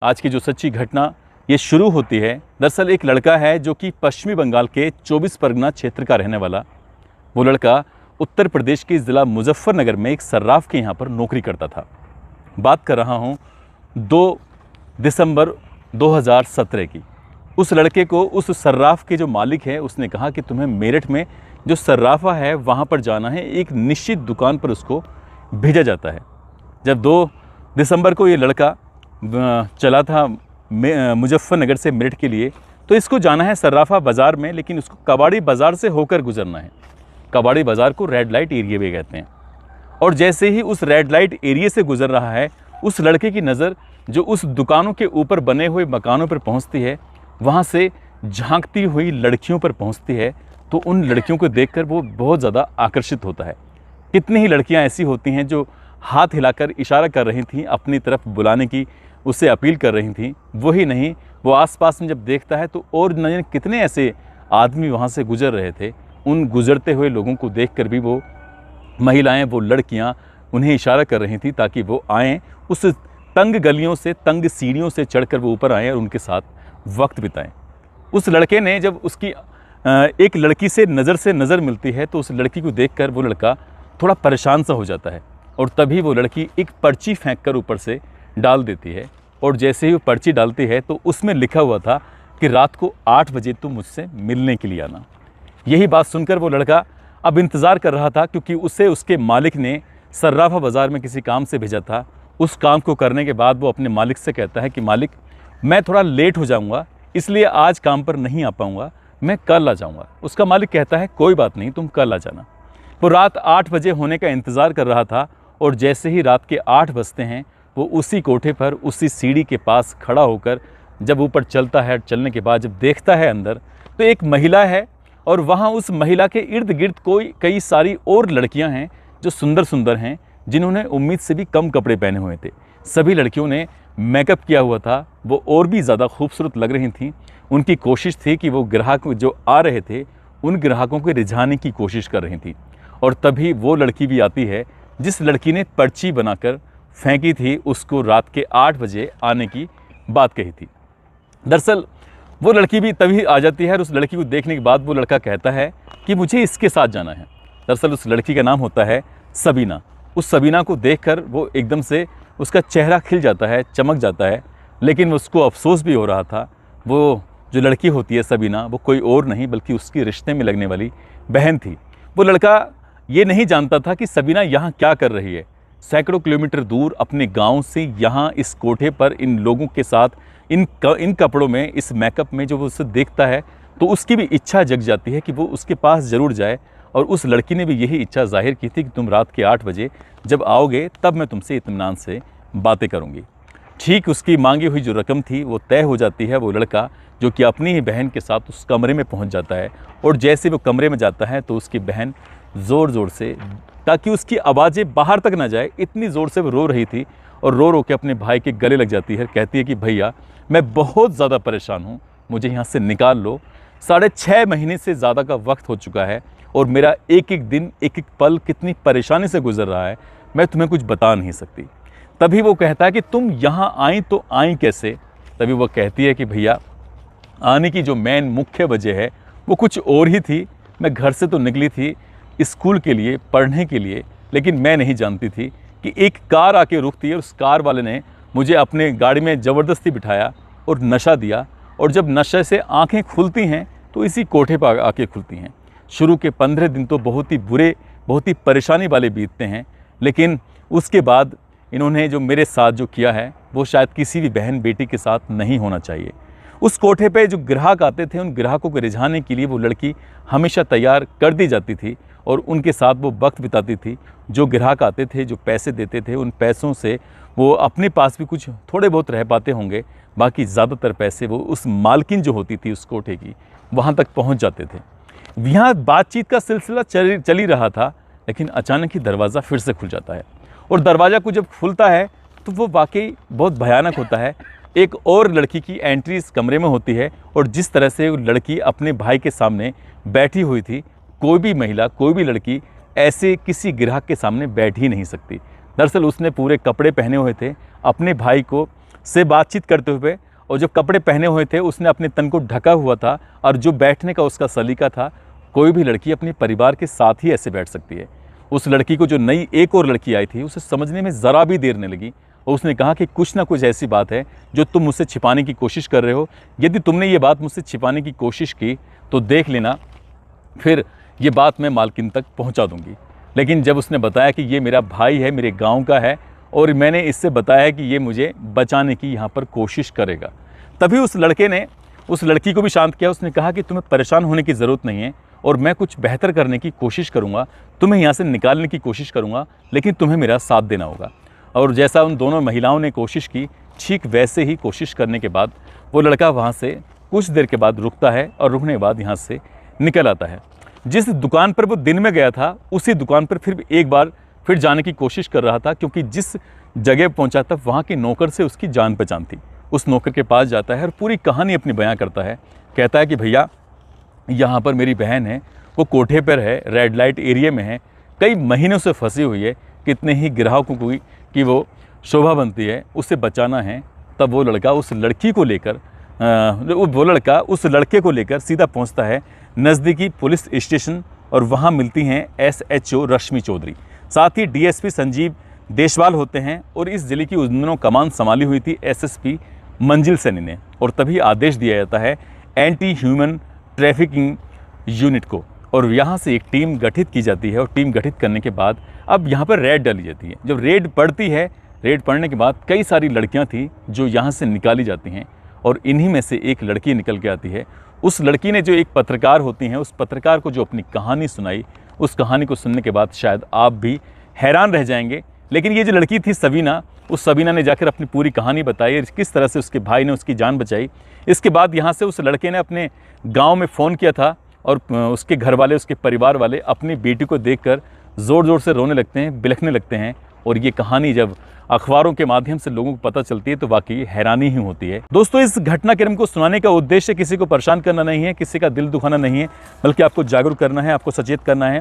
आज की जो सच्ची घटना ये शुरू होती है, दरअसल एक लड़का है जो कि पश्चिमी बंगाल के 24 परगना क्षेत्र का रहने वाला। वो लड़का उत्तर प्रदेश के ज़िला मुजफ्फरनगर में एक सर्राफ के यहाँ पर नौकरी करता था। बात कर रहा हूँ 2 दिसंबर 2017 की। उस लड़के को उस सर्राफ के जो मालिक है उसने कहा कि तुम्हें मेरठ में जो सर्राफा है वहाँ पर जाना है। एक निश्चित दुकान पर उसको भेजा जाता है। जब 2 दिसंबर को ये लड़का चला था मुजफ्फरनगर से मेरठ के लिए, तो इसको जाना है सर्राफा बाज़ार में, लेकिन उसको कबाड़ी बाज़ार से होकर गुजरना है। कबाड़ी बाज़ार को रेड लाइट एरिया भी कहते हैं। और जैसे ही उस रेड लाइट एरिया से गुजर रहा है, उस लड़के की नज़र जो उस दुकानों के ऊपर बने हुए मकानों पर पहुंचती है, वहां से झांकती हुई लड़कियों पर पहुंचती है। तो उन लड़कियों को देखकर वो बहुत ज़्यादा आकर्षित होता है। कितनी ही लड़कियां ऐसी होती हैं जो हाथ हिलाकर इशारा कर रही थीं, अपनी तरफ बुलाने की उससे अपील कर रही थीं। वही नहीं, वो आसपास में जब देखता है तो और न जाने कितने ऐसे आदमी वहाँ से गुजर रहे थे। उन गुजरते हुए लोगों को देखकर भी वो महिलाएं, वो लड़कियां उन्हें इशारा कर रही थी ताकि वो आएँ, उस तंग गलियों से, तंग सीढ़ियों से चढ़कर वो ऊपर आएँ और उनके साथ वक्त बिताएं। उस लड़के ने जब उसकी एक लड़की से नज़र मिलती है तो उस लड़की को देखकर वो लड़का थोड़ा परेशान सा हो जाता है। और तभी वो लड़की एक पर्ची फेंक कर ऊपर से डाल देती है। और जैसे ही वो पर्ची डालती है तो उसमें लिखा हुआ था कि रात को 8 बजे तुम मुझसे मिलने के लिए आना। यही बात सुनकर वो लड़का अब इंतज़ार कर रहा था, क्योंकि उसे उसके मालिक ने सर्राफा बाज़ार में किसी काम से भेजा था। उस काम को करने के बाद वो अपने मालिक से कहता है कि मालिक, मैं थोड़ा लेट हो जाऊंगा, इसलिए आज काम पर नहीं आ पाऊंगा, मैं कल आ जाऊंगा। उसका मालिक कहता है कोई बात नहीं, तुम कल आ जाना। वो रात 8 बजे होने का इंतज़ार कर रहा था और जैसे ही रात के 8 बजते हैं, वो उसी कोठे पर, उसी सीढ़ी के पास खड़ा होकर जब ऊपर चलता है, चलने के बाद जब देखता है अंदर, तो एक महिला है और वहाँ उस महिला के इर्द गिर्द कई सारी और लड़कियाँ हैं जो सुंदर सुंदर हैं, जिन्होंने उम्मीद से भी कम कपड़े पहने हुए थे। सभी लड़कियों ने मेकअप किया हुआ था, वो और भी ज़्यादा खूबसूरत लग रही थीं। उनकी कोशिश थी कि वो ग्राहक जो आ रहे थे उन ग्राहकों को रिझाने की कोशिश कर रही थी। और तभी वो लड़की भी आती है जिस लड़की ने पर्ची बनाकर फेंकी थी, उसको रात के 8 बजे आने की बात कही थी। दरअसल वो लड़की भी तभी आ जाती है और उस लड़की को देखने के बाद वो लड़का कहता है कि मुझे इसके साथ जाना है। दरअसल उस लड़की का नाम होता है सबीना। उस सबीना को देखकर वो एकदम से उसका चेहरा खिल जाता है, चमक जाता है। लेकिन उसको अफसोस भी हो रहा था। वो जो लड़की होती है सबीना, वो कोई और नहीं बल्कि उसकी रिश्ते में लगने वाली बहन थी। वो लड़का ये नहीं जानता था कि सबीना यहाँ क्या कर रही है। सैकड़ों किलोमीटर दूर अपने गांव से यहाँ इस कोठे पर इन लोगों के साथ इन कपड़ों में, इस मेकअप में जो वो उसे देखता है तो उसकी भी इच्छा जग जाती है कि वो उसके पास ज़रूर जाए। और उस लड़की ने भी यही इच्छा जाहिर की थी कि तुम रात के 8 बजे जब आओगे तब मैं तुमसे इत्मीनान से बातें करूँगी। ठीक उसकी मांगी हुई जो रकम थी वो तय हो जाती है। वो लड़का जो कि अपनी ही बहन के साथ उस कमरे में पहुंच जाता है और जैसे वो कमरे में जाता है तो उसकी बहन ज़ोर ज़ोर से, ताकि उसकी आवाज़ें बाहर तक ना जाए, इतनी ज़ोर से वो रो रही थी और रो रो के अपने भाई के गले लग जाती है। कहती है कि भैया, मैं बहुत ज़्यादा परेशान हूँ, मुझे यहाँ से निकाल लो। 6.5 महीने से ज़्यादा का वक्त हो चुका है और मेरा एक एक दिन, एक एक पल कितनी परेशानी से गुजर रहा है, मैं तुम्हें कुछ बता नहीं सकती। तभी वो कहता है कि तुम यहाँ आई तो आई कैसे? तभी वो कहती है कि भैया, आने की जो मेन मुख्य वजह है वो कुछ और ही थी। मैं घर से तो निकली थी स्कूल के लिए, पढ़ने के लिए, लेकिन मैं नहीं जानती थी कि एक कार आके रुकती है। उस कार वाले ने मुझे अपने गाड़ी में ज़बरदस्ती बिठाया और नशा दिया। और जब नशे से आंखें खुलती हैं तो इसी कोठे पर आके खुलती हैं। शुरू के 15 दिन तो बहुत ही बुरे, बहुत ही परेशानी वाले बीतते हैं, लेकिन उसके बाद इन्होंने जो मेरे साथ जो किया है वो शायद किसी भी बहन बेटी के साथ नहीं होना चाहिए। उस कोठे पे जो ग्राहक आते थे, उन ग्राहकों को रिझाने के लिए वो लड़की हमेशा तैयार कर दी जाती थी और उनके साथ वो वक्त बिताती थी। जो ग्राहक आते थे, जो पैसे देते थे, उन पैसों से वो अपने पास भी कुछ थोड़े बहुत रह पाते होंगे, बाकी ज़्यादातर पैसे वो उस मालकिन जो होती थी उस कोठे की, वहाँ तक पहुँच जाते थे। यहाँ बातचीत का सिलसिला चल ही रहा था, लेकिन अचानक ही दरवाज़ा फिर से खुल जाता है। और दरवाज़ा को जब खुलता है तो वो वाकई बहुत भयानक होता है। एक और लड़की की एंट्री इस कमरे में होती है और जिस तरह से वो लड़की अपने भाई के सामने बैठी हुई थी, कोई भी महिला, कोई भी लड़की ऐसे किसी ग्राहक के सामने बैठ ही नहीं सकती। दरअसल उसने पूरे कपड़े पहने हुए थे, अपने भाई को से बातचीत करते हुए, और जो कपड़े पहने हुए थे उसने अपने तन को ढका हुआ था, और जो बैठने का उसका सलीका था, कोई भी लड़की अपने परिवार के साथ ही ऐसे बैठ सकती है। उस लड़की को जो नई एक और लड़की आई थी उसे समझने में ज़रा भी देर नहीं लगी, और उसने कहा कि कुछ ना कुछ ऐसी बात है जो तुम मुझसे छिपाने की कोशिश कर रहे हो। यदि तुमने ये बात मुझसे छिपाने की कोशिश की तो देख लेना, फिर ये बात मैं मालकिन तक पहुंचा दूंगी। लेकिन जब उसने बताया कि ये मेरा भाई है, मेरे गांव का है, और मैंने इससे बताया कि ये मुझे बचाने की यहाँ पर कोशिश करेगा, तभी उस लड़के ने उस लड़की को भी शांत किया। उसने कहा कि तुम्हें परेशान होने की ज़रूरत नहीं है, और मैं कुछ बेहतर करने की कोशिश करूँगा, तुम्हें यहाँ से निकालने की कोशिश करूँगा, लेकिन तुम्हें मेरा साथ देना होगा। और जैसा उन दोनों महिलाओं ने कोशिश की, ठीक वैसे ही कोशिश करने के बाद वो लड़का वहाँ से कुछ देर के बाद रुकता है, और रुकने के बाद यहाँ से निकल आता है। जिस दुकान पर वो दिन में गया था उसी दुकान पर फिर एक बार फिर जाने की कोशिश कर रहा था, क्योंकि जिस जगह पहुंचा था वहाँ के नौकर से उसकी जान पहचान थी। उस नौकर के पास जाता है और पूरी कहानी अपनी बयां करता है। कहता है कि भैया, यहाँ पर मेरी बहन है, वो कोठे पर है, रेड लाइट एरिया में है, कई महीनों से फंसी हुई है, कितने ही ग्राहकों की वो शोभा बनती है, उसे बचाना है। तब वो लड़का उस लड़की को लेकर उस लड़के को लेकर सीधा पहुंचता है नज़दीकी पुलिस स्टेशन, और वहां मिलती हैं SHO रश्मि चौधरी, साथ ही DSP संजीव देशवाल होते हैं, और इस जिले की उस दिनों कमान संभाली हुई थी SSP मंजिल सैनी ने। और तभी आदेश दिया जाता है एंटी ह्यूमन ट्रैफिकिंग यूनिट को, और यहाँ से एक टीम गठित की जाती है। और टीम गठित करने के बाद अब यहाँ पर रेड डाली जाती है। जब रेड पड़ती है, रेड पड़ने के बाद कई सारी लड़कियाँ थी जो यहाँ से निकाली जाती हैं, और इन्हीं में से एक लड़की निकल के आती है। उस लड़की ने, जो एक पत्रकार होती हैं, उस पत्रकार को जो अपनी कहानी सुनाई, उस कहानी को सुनने के बाद शायद आप भी हैरान रह जाएंगे। लेकिन ये जो लड़की थी सबीना, उस सबीना ने जाकर अपनी पूरी कहानी बताई, किस तरह से उसके भाई ने उसकी जान बचाई। इसके बाद यहाँ से उस लड़के ने अपने गाँव में फ़ोन किया था, और उसके घर वाले, उसके परिवार वाले अपनी बेटी को देखकर ज़ोर ज़ोर से रोने लगते हैं, बिलखने लगते हैं। और ये कहानी जब अखबारों के माध्यम से लोगों को पता चलती है तो वाकई हैरानी ही होती है। दोस्तों, इस घटनाक्रम को सुनाने का उद्देश्य किसी को परेशान करना नहीं है, किसी का दिल दुखाना नहीं है, बल्कि आपको जागरूक करना है, आपको सचेत करना है।